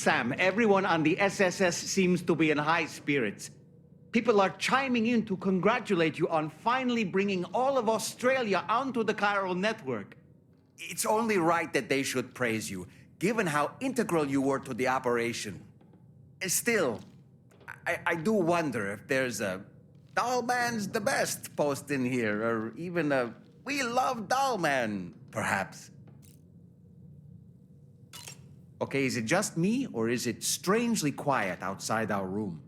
Sam, everyone on the SSS seems to be in high spirits. People are chiming in to congratulate you on finally bringing all of Australia onto the chiral network. It's only right that they should praise you, given how integral you were to the operation. Still, I do wonder if there's a Dollman's the best post in here, or even a We Love Dollman, perhaps. Okay, is it just me, or is it strangely quiet outside our room?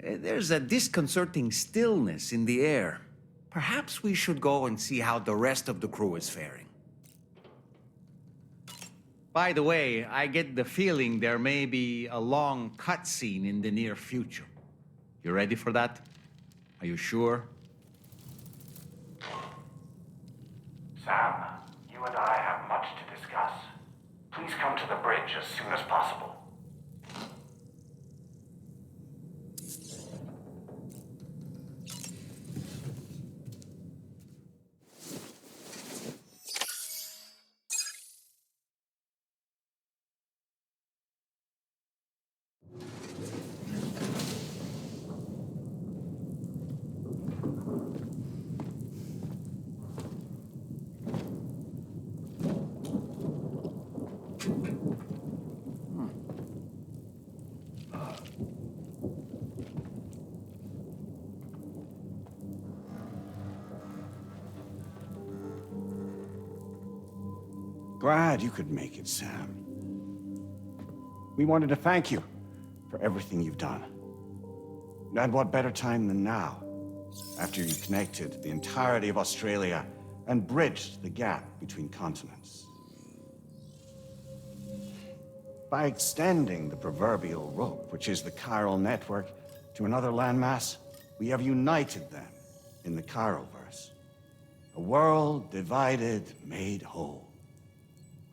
There's a disconcerting stillness in the air. Perhaps we should go and see how the rest of the crew is faring. By the way, I get the feeling there may be a long cutscene in the near future. You ready for that? Are you sure? Sam, you and I have much to discuss. Please come to the bridge as soon as possible. Glad you could make it, Sam. We wanted to thank you for everything you've done. And what better time than now, after you connected the entirety of Australia and bridged the gap between continents. By extending the proverbial rope, which is the chiral network, to another landmass, we have united them in the Chiroverse. A world divided, made whole.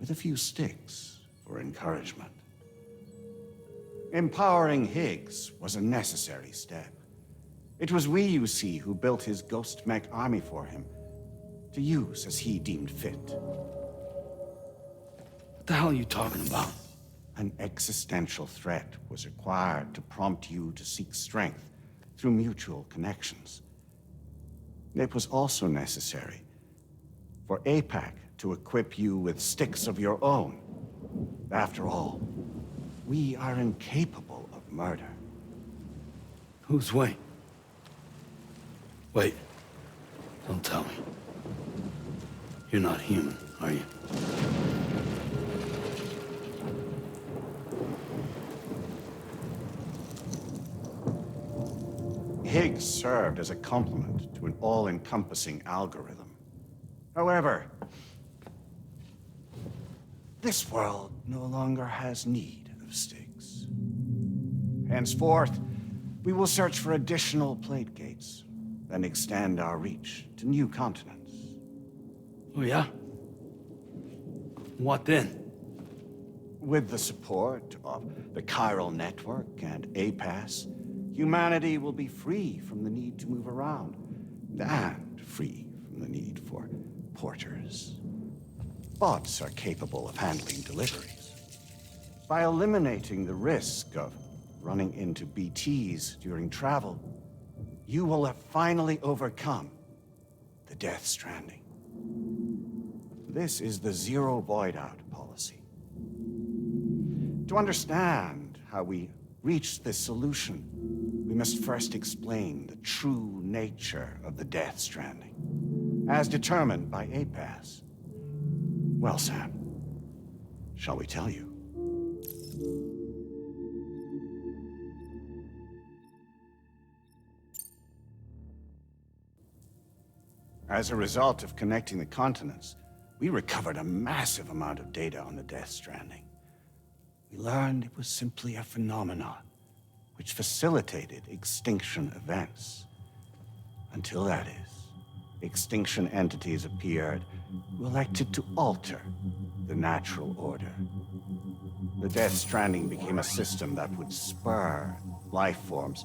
With a few sticks for encouragement. Empowering Higgs was a necessary step. It was we, you see, who built his ghost mech army for him, to use as he deemed fit. What the hell are you talking about? An existential threat was required to prompt you to seek strength through mutual connections. It was also necessary for APAC to equip you with sticks of your own. After all, we are incapable of murder. Who's Wayne? Wait. Don't tell me. You're not human, are you? Higgs served as a complement to an all-encompassing algorithm. However, this world no longer has need of sticks. Henceforth, we will search for additional plate gates, then extend our reach to new continents. Oh, yeah? What then? With the support of the chiral network and APAS, humanity will be free from the need to move around, and free from the need for porters. Bots are capable of handling deliveries. By eliminating the risk of running into BTs during travel, you will have finally overcome the Death Stranding. This is the zero void-out policy. To understand how we reached this solution, we must first explain the true nature of the Death Stranding, as determined by APAS. Well, Sam, shall we tell you? As a result of connecting the continents, we recovered a massive amount of data on the Death Stranding. We learned it was simply a phenomenon which facilitated extinction events. Until that is, extinction entities appeared who elected to alter the natural order. The Death Stranding became a system that would spur life forms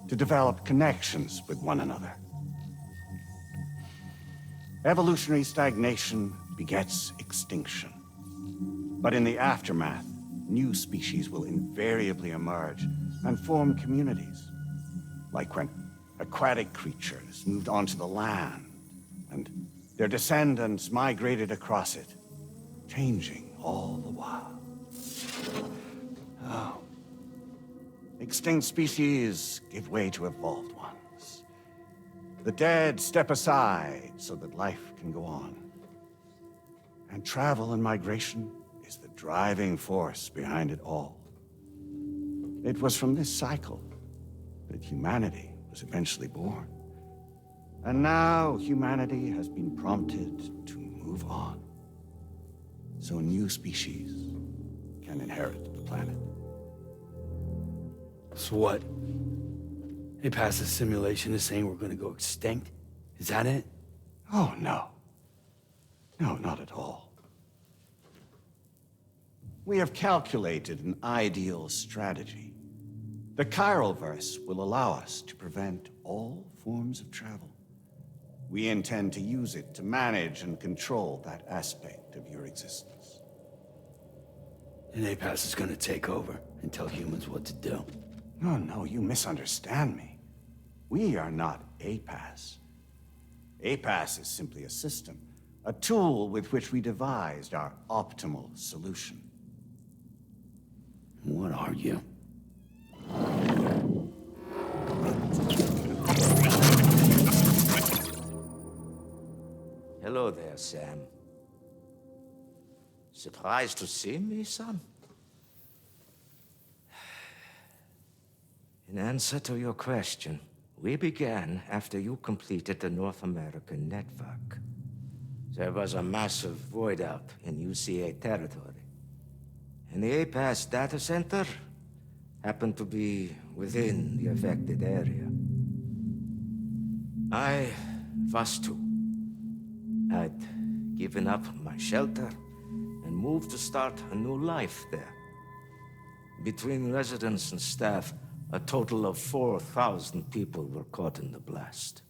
to develop connections with one another. Evolutionary stagnation begets extinction. But in the aftermath, new species will invariably emerge and form communities. Like when aquatic creatures moved onto the land, and their descendants migrated across it, changing all the while. Oh. Extinct species give way to evolved ones. The dead step aside so that life can go on. And travel and migration is the driving force behind it all. It was from this cycle that humanity was eventually born. And now humanity has been prompted to move on. So new species can inherit the planet. So what? They passed a simulation is saying we're gonna go extinct? Is that it? Oh, no. No, not at all. We have calculated an ideal strategy. The Chiralverse will allow us to prevent all forms of travel. We intend to use it to manage and control that aspect of your existence. And APAS is gonna take over and tell humans what to do. No, you misunderstand me. We are not APAS. APAS is simply a system, a tool with which we devised our optimal solution. What are you? Hello there, Sam. Surprised to see me, son? In answer to your question, we began after you completed the North American network. There was a massive void out in UCA territory, and the APAS data center happened to be within the affected area. I was too. I'd given up my shelter and moved to start a new life there. Between residents and staff, a total of 4,000 people were caught in the blast.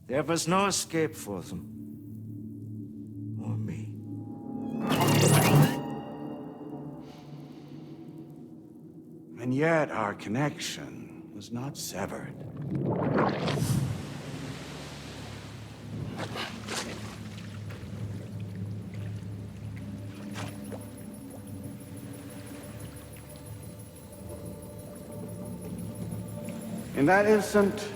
There was no escape for them. Or me. And yet our connection was not severed. In that instant,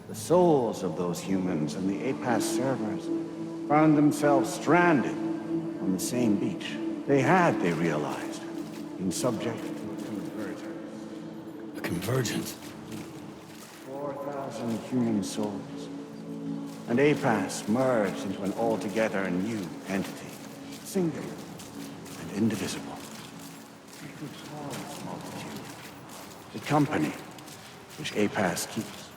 the souls of those humans and the APAS servers found themselves stranded on the same beach. They realized, been subject to a converter. A convergence? 4,000 human souls. And APAS merged into an altogether new entity, singular and indivisible. We could call this multitude the company which APAS keeps.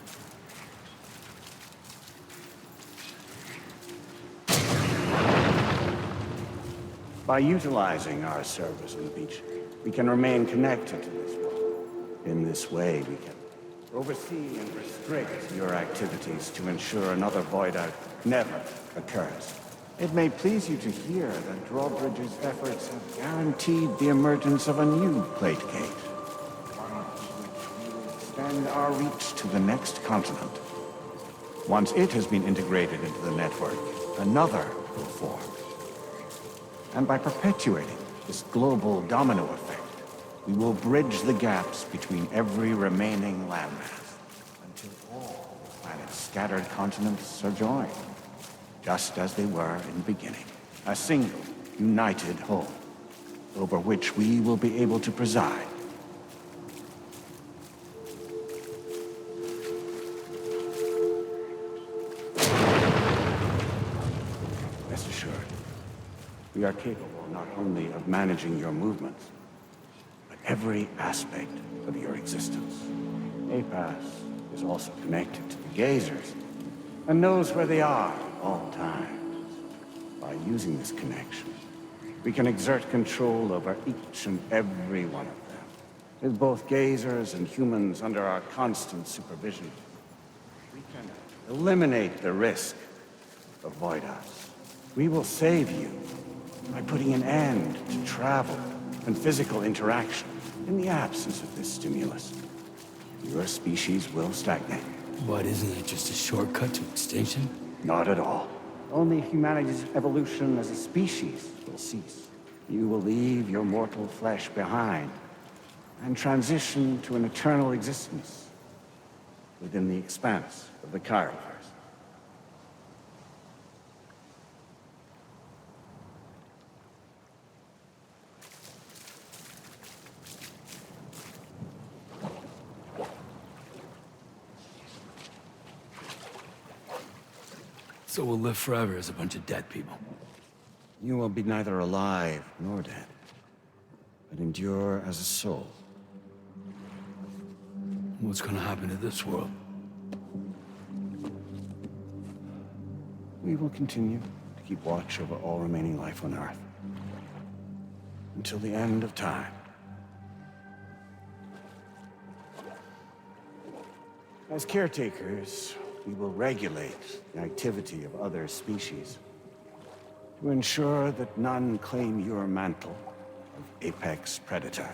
By utilizing our servers on the beach, we can remain connected to this world. In this way, we can oversee and restrict your activities to ensure another void out never occurs. It may please you to hear that Drawbridge's efforts have guaranteed the emergence of a new plate gate. Extend our reach to the next continent. Once it has been integrated into the network, another will form. And by perpetuating this global domino effect, we will bridge the gaps between every remaining landmass until all the planet's scattered continents are joined, just as they were in the beginning. A single, united whole, over which we will be able to preside. Rest assured, we are capable not only of managing your movements, but every aspect of your existence. APAS is also connected to the Gazers, and knows where they are at all times. By using this connection, we can exert control over each and every one of them. With both Gazers and humans under our constant supervision, we can eliminate the risk of void outs. We will save you by putting an end to travel and physical interaction. In the absence of this stimulus, your species will stagnate. But isn't it just a shortcut to extinction? Not at all. Only humanity's evolution as a species will cease. You will leave your mortal flesh behind and transition to an eternal existence within the expanse of the Chiroverse. So we'll live forever as a bunch of dead people. You will be neither alive nor dead, but endure as a soul. What's gonna happen to this world? We will continue to keep watch over all remaining life on Earth until the end of time. As caretakers, we will regulate the activity of other species to ensure that none claim your mantle of apex predator.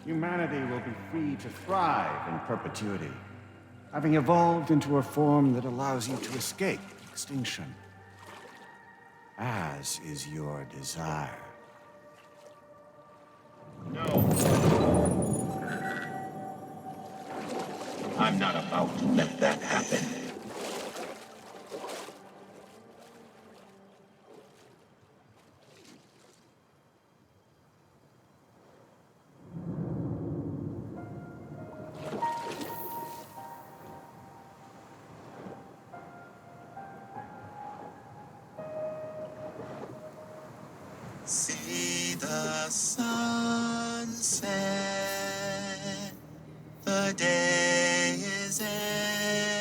Humanity will be free to thrive in perpetuity, having evolved into a form that allows you to escape extinction, as is your desire. I'm not about to let that happen. See the sunset, the day is ending.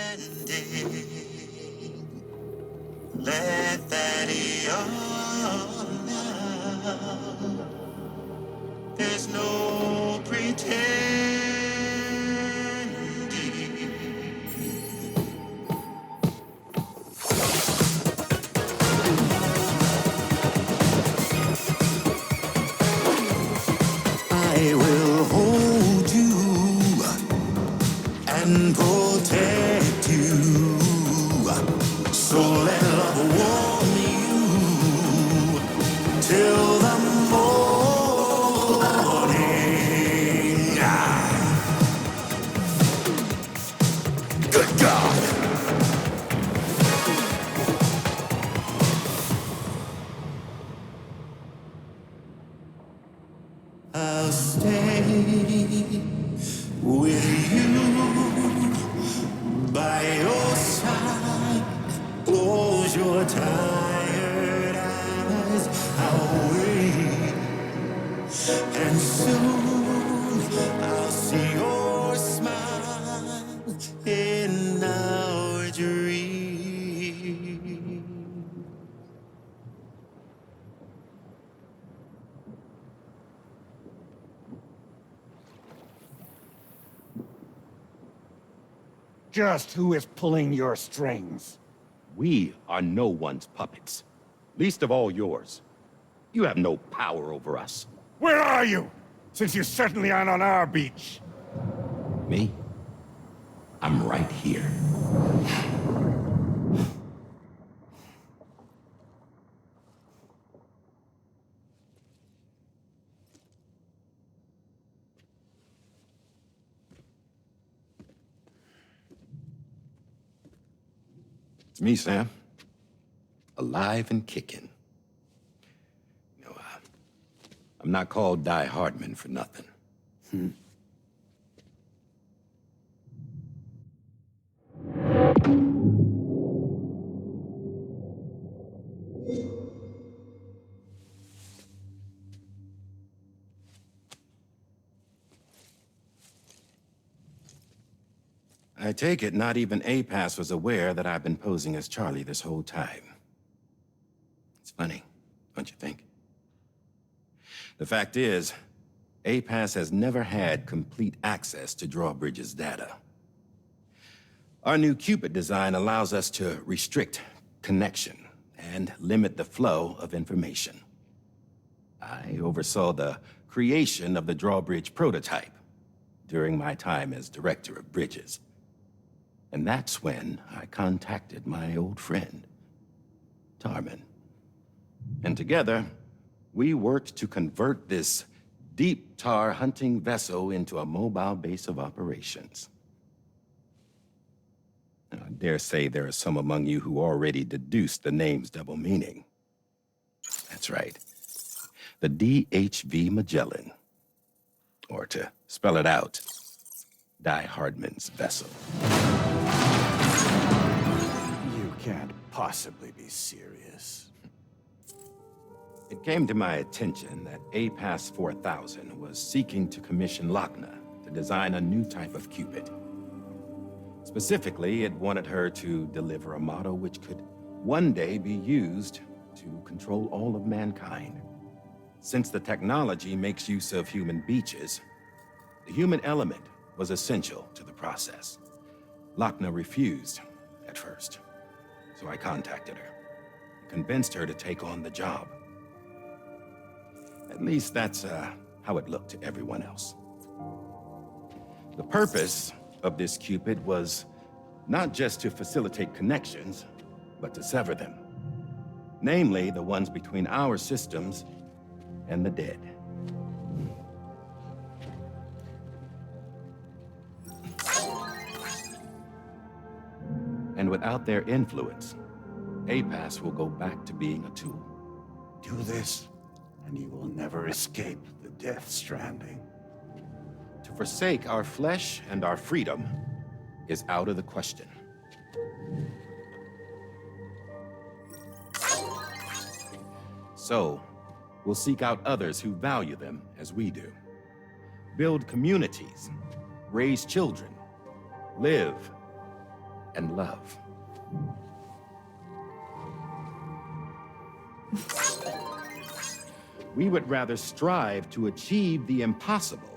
Let that yawn out. There's no pretending. I will hold you and protect you. So let love warm you till the morning. Good God! I'll stay with you by your side. Close your tired eyes. I'll wait, and soon I'll see your smile in our dream. Just who is pulling your strings? We are no one's puppets. Least of all yours. You have no power over us. Where are you? Since you certainly aren't on our beach. Me? I'm right here. It's me, Sam. Alive and kicking. You know, I'm not called Die Hardman for nothing. I take it not even APAS was aware that I've been posing as Charlie this whole time. It's funny, don't you think? The fact is, APAS has never had complete access to Drawbridge's data. Our new Cupid design allows us to restrict connection and limit the flow of information. I oversaw the creation of the drawbridge prototype during my time as director of bridges. And that's when I contacted my old friend, Tarman. And together, we worked to convert this deep tar hunting vessel into a mobile base of operations. I dare say there are some among you who already deduced the name's double meaning. That's right. The DHV Magellan. Or to spell it out, Die Hardman's vessel. You can't possibly be serious. It came to my attention that APAS 4000 was seeking to commission Lochna to design a new type of Cupid. Specifically, it wanted her to deliver a model which could one day be used to control all of mankind. Since the technology makes use of human beaches, the human element was essential to the process. Lochna refused at first, so I contacted her and convinced her to take on the job. At least that's how it looked to everyone else. The purpose of this Cupid was not just to facilitate connections, but to sever them. Namely, the ones between our systems and the dead. And without their influence, APAS will go back to being a tool. Do this, and you will never escape the Death Stranding. To forsake our flesh and our freedom is out of the question. So, we'll seek out others who value them as we do. Build communities, raise children, live, and love. We would rather strive to achieve the impossible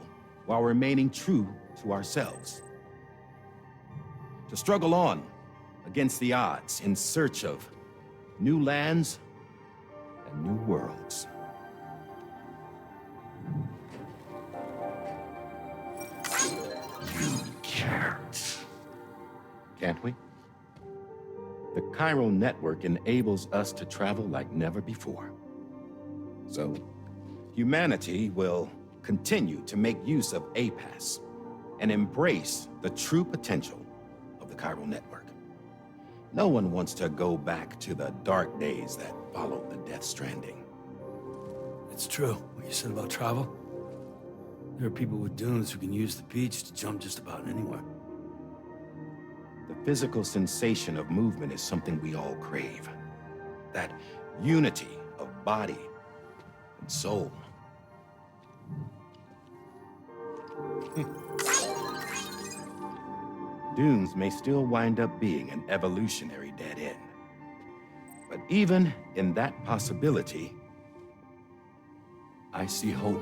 while remaining true to ourselves. To struggle on against the odds in search of new lands and new worlds. You can't. Can't we? The chiral network enables us to travel like never before. So, humanity will continue to make use of APAS and embrace the true potential of the chiral network. No one wants to go back to the dark days that followed the Death Stranding. It's true, what you said about travel. There are people with dunes who can use the beach to jump just about anywhere. The physical sensation of movement is something we all crave. That unity of body and soul. Dunes may still wind up being an evolutionary dead end. But even in that possibility, I see hope.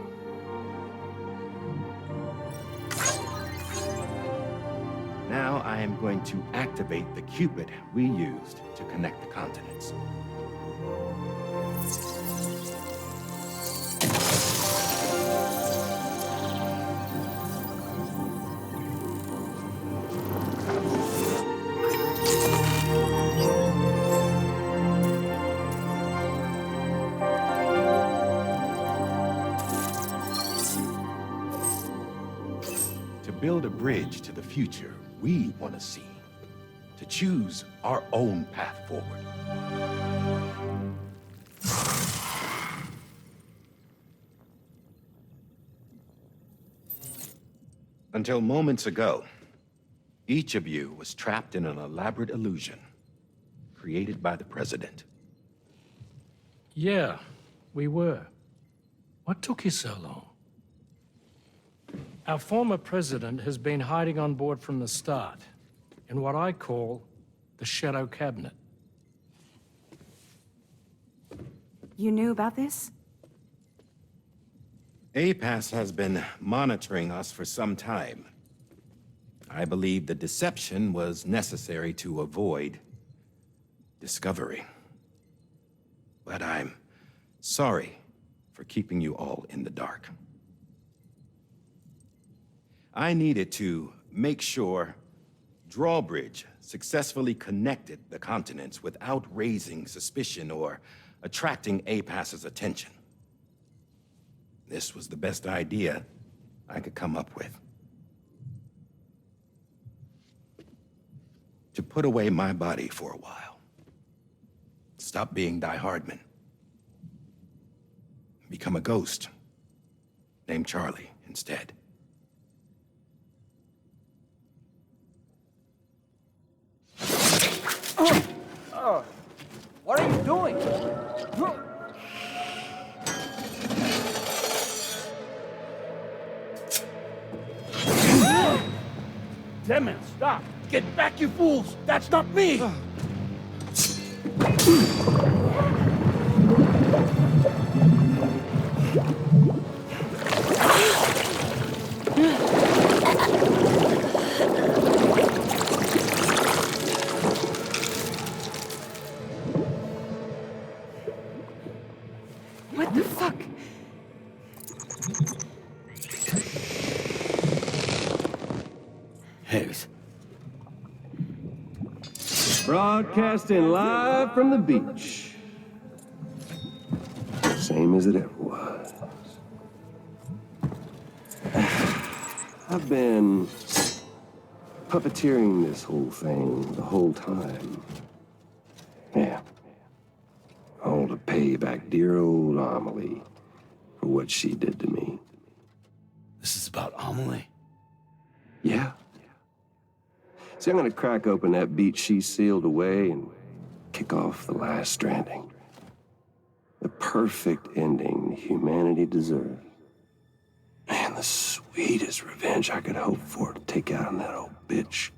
Now I am going to activate the Cupid we used to connect the continents. To build a bridge to the future we want to see, to choose our own path forward. Until moments ago, each of you was trapped in an elaborate illusion created by the President. Yeah, we were. What took you so long? Our former president has been hiding on board from the start, in what I call the Shadow Cabinet. You knew about this? APAS has been monitoring us for some time. I believe the deception was necessary to avoid discovery. but I'm sorry for keeping you all in the dark. I needed to make sure Drawbridge successfully connected the continents without raising suspicion or attracting APAS's attention. This was the best idea I could come up with. To put away my body for a while. Stop being Die Hardman. Become a ghost. Named Charlie instead. What are you doing? Damn man, stop! Get back, you fools! That's not me! What the fuck? Higgs. Broadcasting live from the beach. Same as it ever was. I've been puppeteering this whole thing the whole time. Yeah. All to pay back dear old Amelie for what she did to me. This is about Amelie? Yeah. See, I'm gonna crack open that beach she sealed away and kick off the last stranding. The perfect ending humanity deserves. Man, the sweetest revenge I could hope for to take out on that old bitch.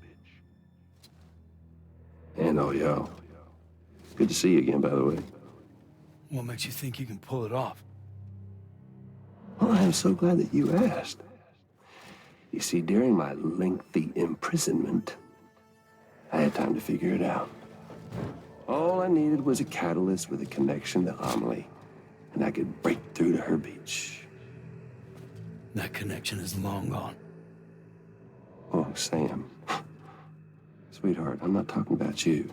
And oh, yo. Good to see you again, by the way. What makes you think you can pull it off? Well, I'm so glad that you asked. You see, during my lengthy imprisonment, I had time to figure it out. All I needed was a catalyst with a connection to Amelie, and I could break through to her beach. That connection is long gone. Oh, Sam. Sweetheart, I'm not talking about you.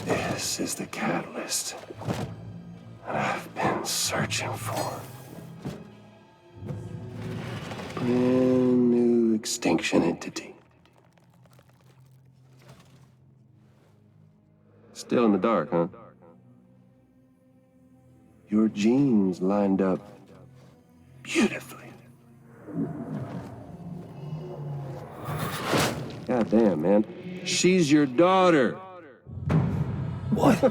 This is the catalyst that I've been searching for. Brand new extinction entity. Still in the dark, huh? Your genes lined up beautifully. Goddamn, man. She's your daughter. What?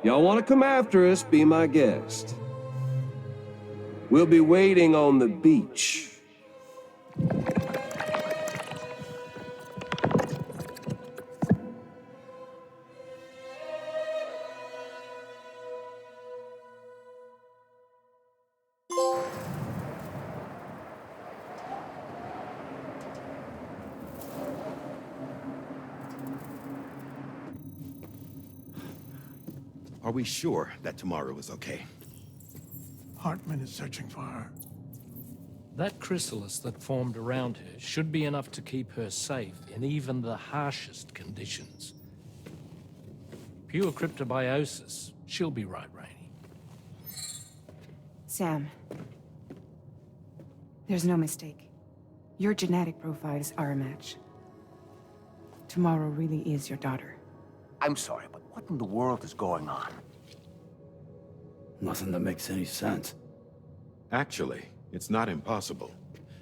Y'all want to come after us, be my guest. We'll be waiting on the beach. Are we sure that tomorrow is okay? Hartman is searching for her. That chrysalis that formed around her should be enough to keep her safe in even the harshest conditions. Pure cryptobiosis. She'll be right, Rainey. Sam. There's no mistake. Your genetic profiles are a match. Tomorrow really is your daughter. I'm sorry, but what in the world is going on? Nothing that makes any sense. Actually, it's not impossible.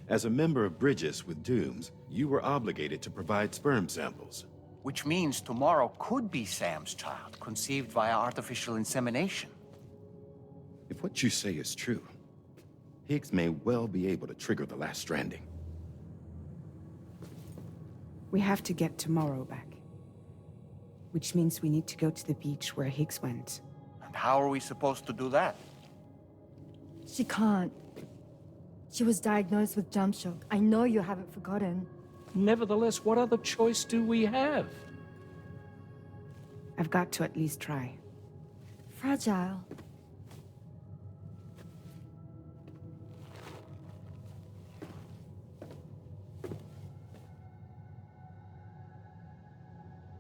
As a member of Bridges with Dooms, you were obligated to provide sperm samples. Which means tomorrow could be Sam's child, conceived via artificial insemination. If what you say is true, Higgs may well be able to trigger the last stranding. We have to get tomorrow back. Which means we need to go to the beach where Higgs went. And how are we supposed to do that? She can't. She was diagnosed with jump shock. I know you haven't forgotten. Nevertheless, what other choice do we have? I've got to at least try. Fragile.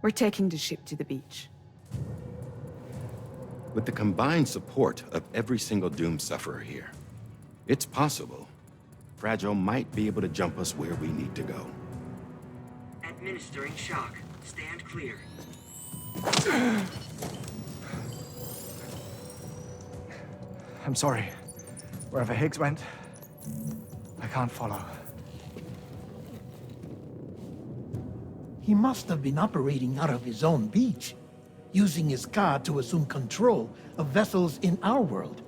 We're taking the ship to the beach. With the combined support of every single Doom sufferer here, it's possible Fragile might be able to jump us where we need to go. Administering shock. Stand clear. I'm sorry. Wherever Higgs went, I can't follow. He must have been operating out of his own beach, using his car to assume control of vessels in our world,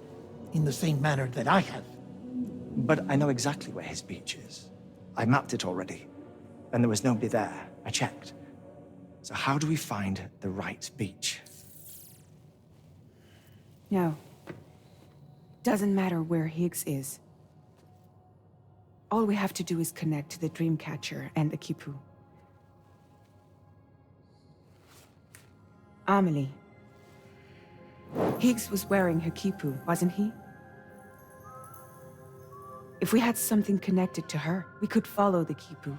in the same manner that I have. But I know exactly where his beach is. I mapped it already, and there was nobody there. I checked. So how do we find the right beach? No. Doesn't matter where Higgs is. All we have to do is connect to the Dreamcatcher and the Kipu. Amelie. Higgs was wearing her Kipu, wasn't he? If we had something connected to her, we could follow the Kipu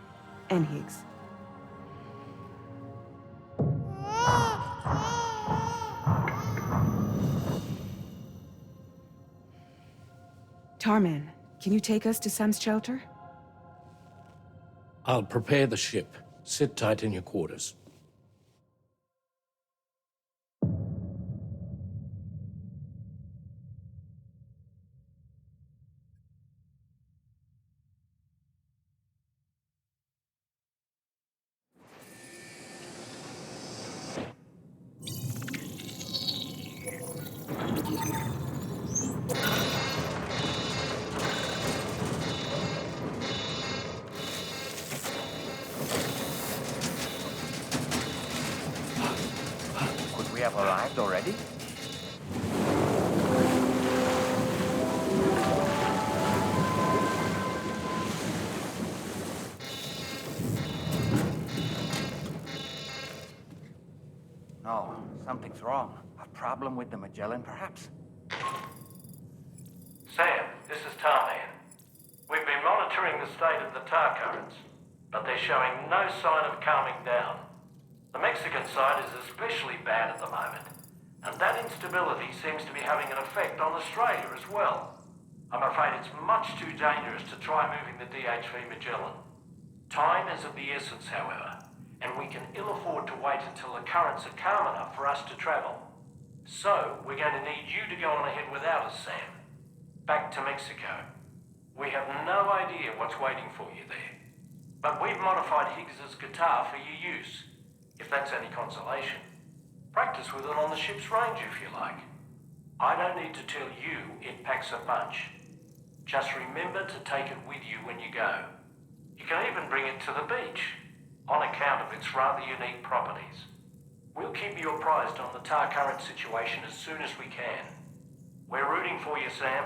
and Higgs. Tarman, can you take us to Sam's shelter? I'll prepare the ship. Sit tight in your quarters. Could we have arrived already? No, something's wrong. A problem with the Magellan, perhaps? Sam, this is Tarman. We've been monitoring the state of the tar currents, but they're showing no sign of calming down. The Mexican side is especially bad at the moment, and that instability seems to be having an effect on Australia as well. I'm afraid it's much too dangerous to try moving the DHV Magellan. Time is of the essence, however, and we can ill afford to wait until the currents are calm enough for us to travel. So, we're going to need you to go on ahead without us, Sam. Back to Mexico. We have no idea what's waiting for you there. But we've modified Higgs's guitar for your use, if that's any consolation. Practice with it on the ship's range if you like. I don't need to tell you it packs a punch. Just remember to take it with you when you go. You can even bring it to the beach, on account of its rather unique properties. We'll keep you apprised on the tar current situation as soon as we can. We're rooting for you, Sam.